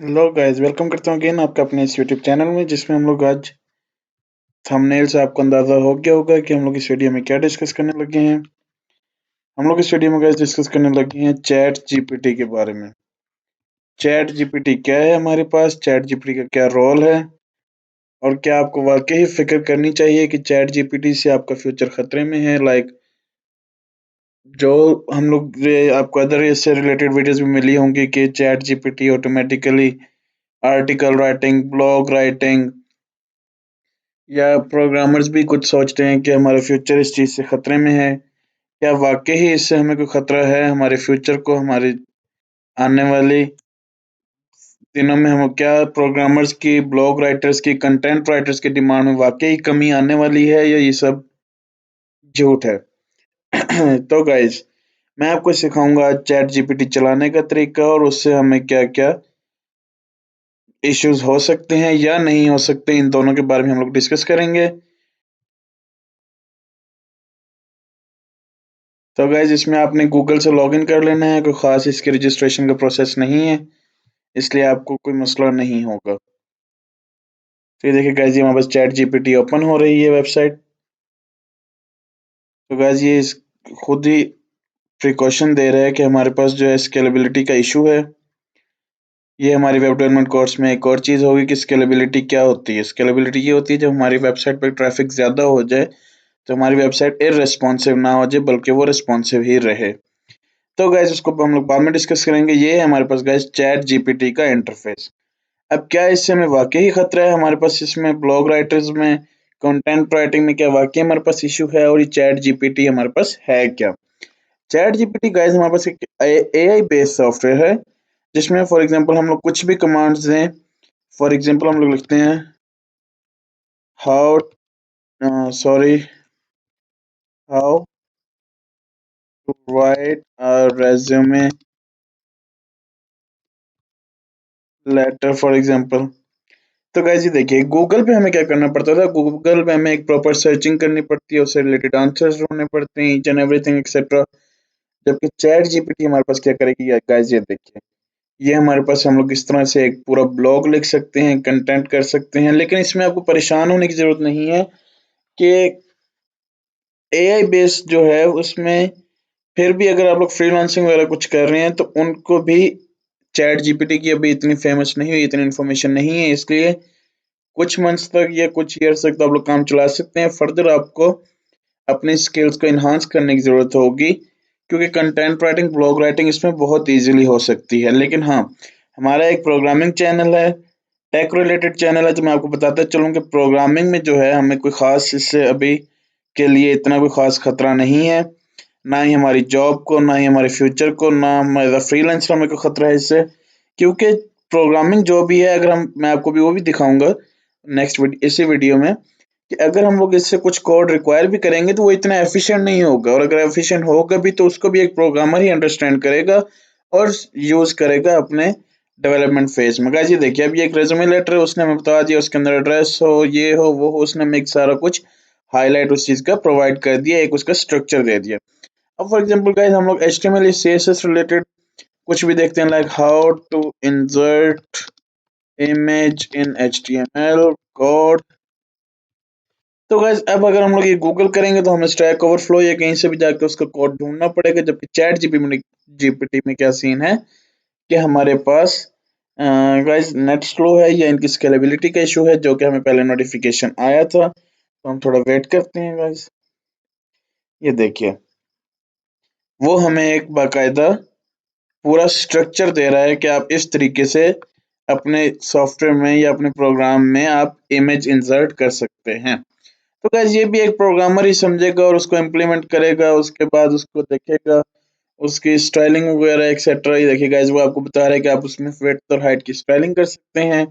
Hello guys, welcome करता हूँ again आपका अपने इस यूट्यूब चैनल में, जिसमें हम लोग आज थंबनेल से आपको अंदाज़ा हो गया होगा कि हम लोग इस वीडियो में क्या डिस्कस करने लगे हैं। हम लोग इस वीडियो में गाइस डिस्कस करने लगे हैं चैट जीपीटी के बारे में। चैट जीपीटी क्या है, हमारे पास चैट जीपीटी का क्या रोल है, और क्या आपको वाकई फिक्र करनी चाहिए कि चैट जीपीटी से आपका फ्यूचर खतरे में है। जो हम लोग आपको अदर इससे रिलेटेड वीडियोस भी मिली होंगी कि chat GPT automatically article writing, blog writing, या प्रोग्रामर्स भी कुछ सोचते हैं कि हमारा फ्यूचर इस चीज़ से खतरे में है। क्या वाकई ही इससे हमें कोई खतरा है हमारे फ्यूचर को, हमारे आने वाले दिनों में हम क्या प्रोग्रामर्स की, ब्लॉग राइटर्स की, कंटेंट राइटर्स की डिमांड में वाकई कमी आने वाली है, या ये सब झूठ है। तो गाइज, मैं आपको सिखाऊंगा चैट जीपीटी चलाने का तरीका, और उससे हमें क्या क्या इश्यूज हो सकते हैं या नहीं हो सकते, इन दोनों के बारे में हम लोग डिस्कस करेंगे। तो गाइज, इसमें आपने गूगल से लॉगिन कर लेना है, कोई ख़ास इसके रजिस्ट्रेशन का प्रोसेस नहीं है, इसलिए आपको कोई मसला नहीं होगा। तो ये देखिए गाइज, ये हमारे पास चैट जीपीटी ओपन हो रही है वेबसाइट। तो गाइज, ये खुद ही प्रिकॉशन दे रहा है कि हमारे पास जो है स्केलेबिलिटी का इशू है। ये हमारी वेब डेवलपमेंट कोर्स में एक और चीज़ होगी कि स्केलेबिलिटी क्या होती है। स्केलेबिलिटी ये होती है जब हमारी वेबसाइट पर ट्रैफिक ज़्यादा हो जाए, तो हमारी वेबसाइट इररिस्पॉन्सिव ना हो जाए, बल्कि वो रिस्पॉन्सिव ही रहे। तो गाइज, उसको हम लोग बाद में डिस्कस करेंगे। ये है हमारे पास गाइज चैट जीपीटी का इंटरफेस। अब क्या इससे हमें वाकई ही खतरा है, हमारे पास इसमें ब्लॉग राइटर्स में, कंटेंट राइटिंग में क्या वाकई हमारे पास इशू है, और ये चैट जीपीटी हमारे पास है क्या? चैट जीपीटी गाइस हमारे पास एक एआई बेस्ड सॉफ्टवेयर है, जिसमें फॉर एग्जांपल हम लोग कुछ भी कमांड्स दें। फॉर एग्जांपल हम लोग लिखते हैं how sorry how to write a resume letter for example. तो गाइस, ये देखिए गूगल पे हमें क्या करना पड़ता था। गूगल पे हमें एक प्रॉपर सर्चिंग करनी पड़ती है, उससे रिलेटेड आंसर्स ढूंढने पड़ते हैं, ईच एंड एवरीथिंग एक्सेट्रा। जबकि चैट जीपीटी हमारे पास क्या करेगी गाइस, ये देखिए, ये हमारे पास हम लोग इस तरह से एक पूरा ब्लॉग लिख सकते हैं, कंटेंट कर सकते हैं। लेकिन इसमें आपको परेशान होने की जरूरत नहीं है कि एआई बेस्ड जो है उसमें फिर भी अगर आप लोग फ्रीलांसिंग वगैरह कुछ कर रहे हैं, तो उनको भी चैट जीपीटी की अभी इतनी फेमस नहीं हुई, इतनी इन्फॉर्मेशन नहीं है, इसलिए कुछ मंथ्स तक या कुछ ईयर्स तक तो आप लोग काम चला सकते हैं। फर्दर आपको अपनी स्किल्स को इन्हांस करने की ज़रूरत होगी, क्योंकि कंटेंट राइटिंग, ब्लॉग राइटिंग इसमें बहुत ईज़िली हो सकती है। लेकिन हाँ, हमारा एक प्रोग्रामिंग चैनल है, टेक रिलेटेड चैनल है, तो मैं आपको बताता चलूँ कि प्रोग्रामिंग में जो है हमें कोई ख़ास इससे अभी के लिए इतना कोई ख़ास खतरा नहीं है। ना ही हमारी जॉब को, ना ही हमारे फ्यूचर को, ना हमारा फ्रीलांसर में कोई खतरा है इससे। क्योंकि प्रोग्रामिंग जो भी है, अगर हम मैं आपको भी वो भी दिखाऊंगा नेक्स्ट इसी वीडियो में, कि अगर हम लोग इससे कुछ कोड रिक्वायर भी करेंगे, तो वो इतना एफिशिएंट नहीं होगा, और अगर एफिशिएंट होगा भी, तो उसको भी एक प्रोग्रामर ही अंडरस्टैंड करेगा और यूज करेगा अपने डेवलपमेंट फेज में। गाइस, ये देखिए, अब ये एक रेज्यूमे लेटर है, उसने हमें बता दिया, उसके अंदर एड्रेस हो, ये हो, वो हो, उसने हमें एक सारा कुछ हाईलाइट उस चीज का प्रोवाइड कर दिया, एक उसका स्ट्रक्चर दे दिया। अब फॉर एग्जांपल गाइस, हम लोग एचटीएमएल सीएसएस रिलेटेड कुछ भी देखते हैं, like how to insert image in HTML code. तो गाइस, अब अगर हम लोग ये गूगल करेंगे, तो हमें स्टैक ओवरफ्लो या कहीं से भी जाके उसका कोड ढूंढना पड़ेगा। जबकि चैट जीपीटी में क्या सीन है कि हमारे पास गाइस नेट स्लो है, या इनकी स्केलेबिलिटी का इशू है, जो कि हमें पहले नोटिफिकेशन आया था। तो हम थोड़ा वेट करते हैं गाइस। ये देखिए, वो हमें एक बाकायदा पूरा स्ट्रक्चर दे रहा है कि आप इस तरीके से अपने सॉफ्टवेयर में या अपने प्रोग्राम में आप इमेज इंसर्ट कर सकते हैं। तो गाइस, ये भी एक प्रोग्रामर ही समझेगा और उसको इम्प्लीमेंट करेगा, उसके बाद उसको देखेगा, उसकी स्टाइलिंग वगैरह एक्सेट्रा। ये देखिए गाइस, वो आपको बता रहा है कि आप उसमें विड्थ और हाइट की स्टाइलिंग कर सकते हैं।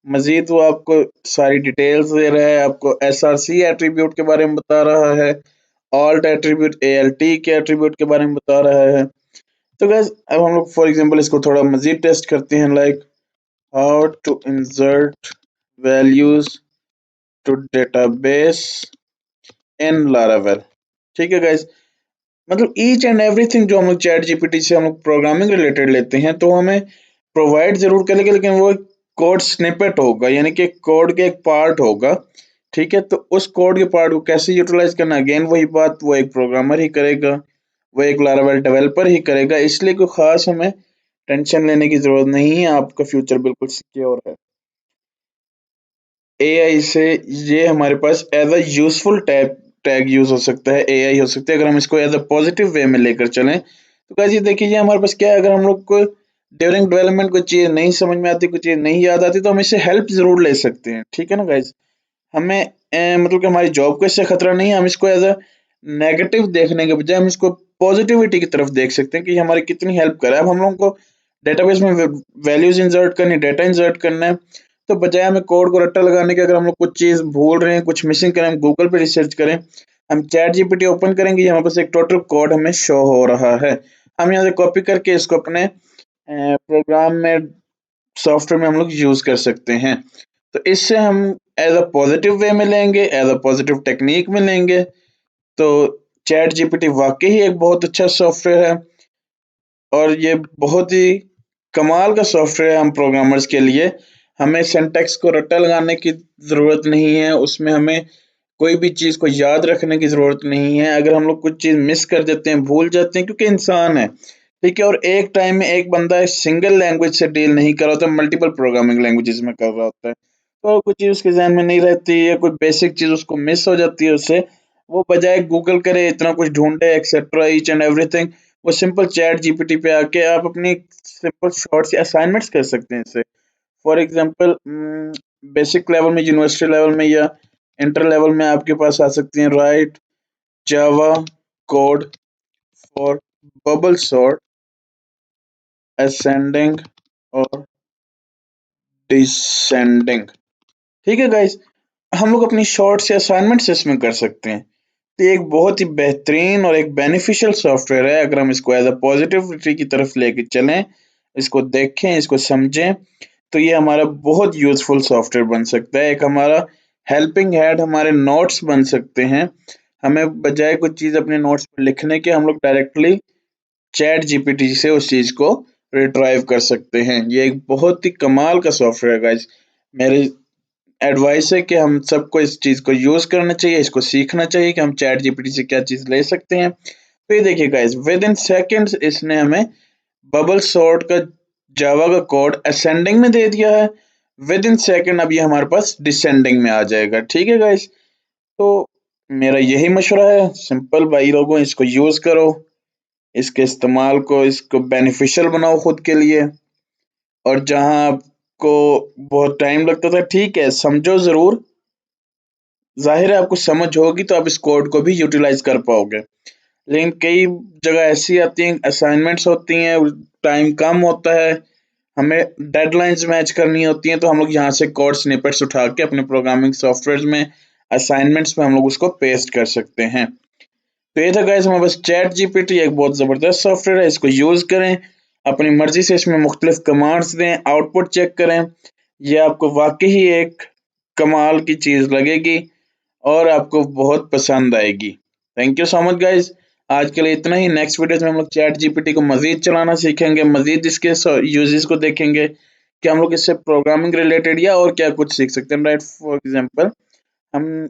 मजीद वो आपको सारी डिटेल्स दे रहा है, आपको एसआरसी एट्रीब्यूट के बारे में बता रहा है, ऑल्ट एट्रीब्यूट, एएलटी के एट्रीब्यूट के बारे में बता रहा है। तो गाइस, अब हम लोग फॉर एग्जांपल इसको थोड़ा मजीद टेस्ट करते हैं, like how to insert values to database in Laravel. ठीक है गाइस, मतलब ईच एंड एवरीथिंग जो हम लोग चैट जीपीटी से हम लोग प्रोग्रामिंग रिलेटेड लेते हैं, तो हमें प्रोवाइड ज़रूर करेगा, लेकिन वो कोड स्निपेट होगा, यानी कि कोड के एक पार्ट होगा, ठीक है? तो उस कोड के पार्ट को कैसे यूटिलाइज़ करना, अगेन वही बात, वो एक प्रोग्रामर ही करेगा, वो एक लारावेल डेवलपर ही करेगा, इसलिए कोई ख़ास हमें टेंशन लेने की ज़रूरत नहीं है, आपका फ्यूचर बिल्कुल सिक्योर है। एआई से ये हमारे पास as a useful tag tag use हो सकता है, एआई हो सकता है, अगर हम इसको एज अ पॉजिटिव वे में लेकर चलें तो गाइस ये देखिए, ये हमारे पास क्या है, अगर हम लोग को ड्यूरिंग डेवलपमेंट कोई चीज़ नहीं समझ में आती, कोई चीज़ नहीं याद आती, तो हम इससे हेल्प जरूर ले सकते हैं, ठीक है ना गाइस? हमें मतलब कि हमारी जॉब को इससे खतरा नहीं है, हम इसको एज अ नेगेटिव देखने के बजाय हम इसको पॉजिटिविटी की तरफ देख सकते हैं कि ये हमारी कितनी हेल्प कर रहा है। अब हम लोगों को डेटाबेस में वैल्यूज इंसर्ट करनी, डाटा इंसर्ट करना है, तो बजाय हमें कोड को रट्टा लगाने के, अगर हम लोग कुछ चीज़ भूल रहे हैं, कुछ मिसिंग करें, हम गूगल पे रिसर्च करें, हम चैट जीपीटी ओपन करेंगे, ये हमारे पास एक टोटल कोड हमें शो हो रहा है, हम यहाँ से कॉपी करके इसको अपने प्रोग्राम में, सॉफ्टवेयर में हम लोग यूज कर सकते हैं। तो इससे हम एज अ पॉजिटिव वे में लेंगे, एज अ पॉजिटिव टेक्निक में लेंगे, तो चैट जीपीटी वाकई ही एक बहुत अच्छा सॉफ्टवेयर है, और ये बहुत ही कमाल का सॉफ्टवेयर है हम प्रोग्रामर्स के लिए। हमें सिंटैक्स को रट्टा लगाने की ज़रूरत नहीं है, उसमें हमें कोई भी चीज़ को याद रखने की ज़रूरत नहीं है। अगर हम लोग कुछ चीज़ मिस कर देते हैं, भूल जाते हैं, क्योंकि इंसान है, ठीक है? और एक टाइम में एक बंदा सिंगल लैंग्वेज से डील नहीं कर रहा होता, मल्टीपल प्रोग्रामिंग लैंग्वेजेस में कर रहा होता है। तो कुछ चीज़ उसके ज़हन में नहीं रहती है, कोई बेसिक चीज़ उसको मिस हो जाती है उससे, वो बजाय गूगल करे, इतना कुछ ढूँढे एक्सेट्रा ईच एंड एवरीथिंग, वो सिंपल चैट जीपीटी पे आके आप अपनी सिंपल शॉर्ट सी असाइनमेंट्स कर सकते हैं इससे। फॉर एग्जांपल बेसिक लेवल में, यूनिवर्सिटी लेवल में या इंटर लेवल में आपके पास आ सकती हैं, right Java code for bubble sort ascending और डिसेंडिंग, ठीक है गाइस? हम लोग अपनी शॉर्ट से असाइनमेंट्स इसमें कर सकते हैं। तो ये एक बहुत ही बेहतरीन और एक बेनिफिशियल सॉफ्टवेयर है, अगर हम इसको एज अ पॉजिटिविटी की तरफ लेके चलें, इसको देखें, इसको समझें, तो ये हमारा बहुत यूजफुल सॉफ्टवेयर बन सकता है, एक हमारा हेल्पिंग हैंड, हमारे नोट्स बन सकते हैं। हमें बजाय कुछ चीज़ अपने नोट्स पर लिखने के, हम लोग डायरेक्टली चैट जीपीटी से उस चीज़ को रिट्राइव कर सकते हैं। ये एक बहुत ही कमाल का सॉफ्टवेयर है गाइस। मेरी एडवाइस है कि हम सबको इस चीज़ को यूज़ करना चाहिए, इसको सीखना चाहिए कि हम चैट जीपीटी से क्या चीज़ ले सकते हैं। तो ये देखिए गाइस, विद इन सेकेंड्स इसने हमें बबल सॉर्ट का जावा का कोड असेंडिंग में दे दिया है, विद इन सेकेंड अब ये हमारे पास डिसेंडिंग में आ जाएगा, ठीक है गाइस? तो मेरा यही मशवरा है, सिंपल भाई लोगों, इसको यूज़ करो, इसके इस्तेमाल को, इसको बेनिफिशियल बनाओ खुद के लिए, और जहाँ आपको बहुत टाइम लगता था, ठीक है, समझो ज़रूर, ज़ाहिर है आपको समझ होगी तो आप इस कोड को भी यूटिलाइज़ कर पाओगे। लेकिन कई जगह ऐसी आती हैं, असाइनमेंट्स होती हैं, टाइम कम होता है, हमें डेडलाइंस मैच करनी होती हैं, तो हम लोग यहाँ से कोड स्निपेट्स उठा के अपने प्रोग्रामिंग सॉफ्टवेयर में, असाइनमेंट्स में हम लोग उसको पेस्ट कर सकते हैं। तो ये था गाइस हमारे पास चैट जीपीटी, एक बहुत ज़बरदस्त सॉफ्टवेयर है, इसको यूज़ करें, अपनी मर्जी से इसमें मुख्तलिफ कमांड्स दें, आउटपुट चेक करें, ये आपको वाकई ही एक कमाल की चीज़ लगेगी और आपको बहुत पसंद आएगी। Thank you so much guys, आज के लिए इतना ही। नेक्स्ट वीडियोस में हम लोग चैट जीपीटी को मज़ीद चलाना सीखेंगे, मज़ीद इसके यूजेस को देखेंगे कि हम लोग इससे प्रोग्रामिंग रिलेटेड या और क्या कुछ सीख सकते हैं, राइट? फॉर एग्जांपल हम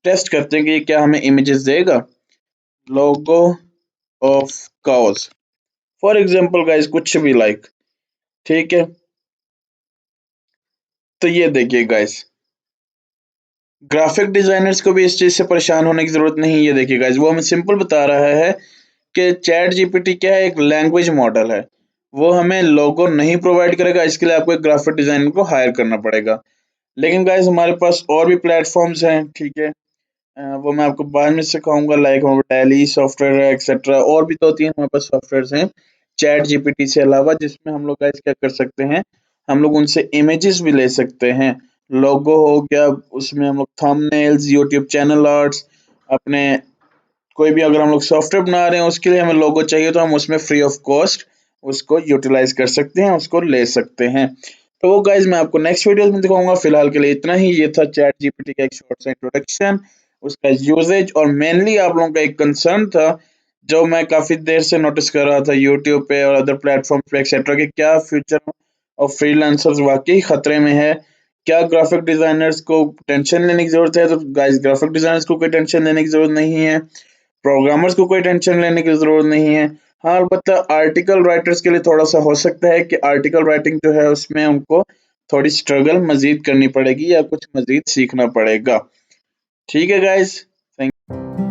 टेस्ट करते हैं कि ये क्या हमें इमेजेस देगा, logo of cows, for example guys, कुछ भी लाइक, ठीक है? तो ये देखिए गाइस, ग्राफिक डिजाइनर्स को भी इस चीज़ से परेशान होने की ज़रूरत नहीं। ये देखिए गाइस, वो हमें सिंपल बता रहा है कि चैट जीपीटी क्या है, एक लैंग्वेज मॉडल है, वो हमें लोगो नहीं प्रोवाइड करेगा, इसके लिए आपको एक ग्राफिक डिजाइनर को हायर करना पड़ेगा। लेकिन गाइस हमारे पास और भी प्लेटफॉर्म्स हैं, ठीक है? वो मैं आपको बाद में सिखाऊंगा, लाइक टैली सॉफ्टवेयर है एक्सेट्रा, और भी 2-3 हमारे पास सॉफ्टवेयर हैं चैट जीपीटी से अलावा, जिसमें हम लोग गाइस क्या कर सकते हैं, हम लोग उनसे इमेजेस भी ले सकते हैं। लोगो हो गया, उसमें हम लोग थंबनेल्स, यूट्यूब चैनल आर्ट्स, अपने कोई भी अगर हम लोग सॉफ्टवेयर बना रहे हैं उसके लिए हमें लोगो चाहिए, तो हम उसमें फ्री ऑफ कॉस्ट उसको यूटिलाइज कर सकते हैं, उसको ले सकते हैं। तो वो गाइज मैं आपको नेक्स्ट वीडियो में दिखाऊंगा, फिलहाल के लिए इतना ही। ये था चैट जीपीटी का एक शॉर्ट सा इंट्रोडक्शन, उसका यूजेज, और मेनली आप लोगों का एक कंसर्न था जो मैं काफी देर से नोटिस कर रहा था यूट्यूब पे और अदर प्लेटफॉर्म पे एक्सेट्रा, कि क्या फ्यूचर और फ्रीलांसर्स वाकई खतरे में है। क्या ग्राफिक डिजाइनर्स को टेंशन लेने की जरूरत है? तो गाइस ग्राफिक डिजाइनर्स को कोई टेंशन लेने की जरूरत नहीं है, प्रोग्रामर्स को कोई टेंशन लेने की जरूरत नहीं है। हाँ अलबत्ता आर्टिकल राइटर्स के लिए थोड़ा सा हो सकता है कि आर्टिकल राइटिंग जो है उसमें उनको थोड़ी स्ट्रगल मजीद करनी पड़ेगी या कुछ मजीद सीखना पड़ेगा। ठीक है गाइस, थैंक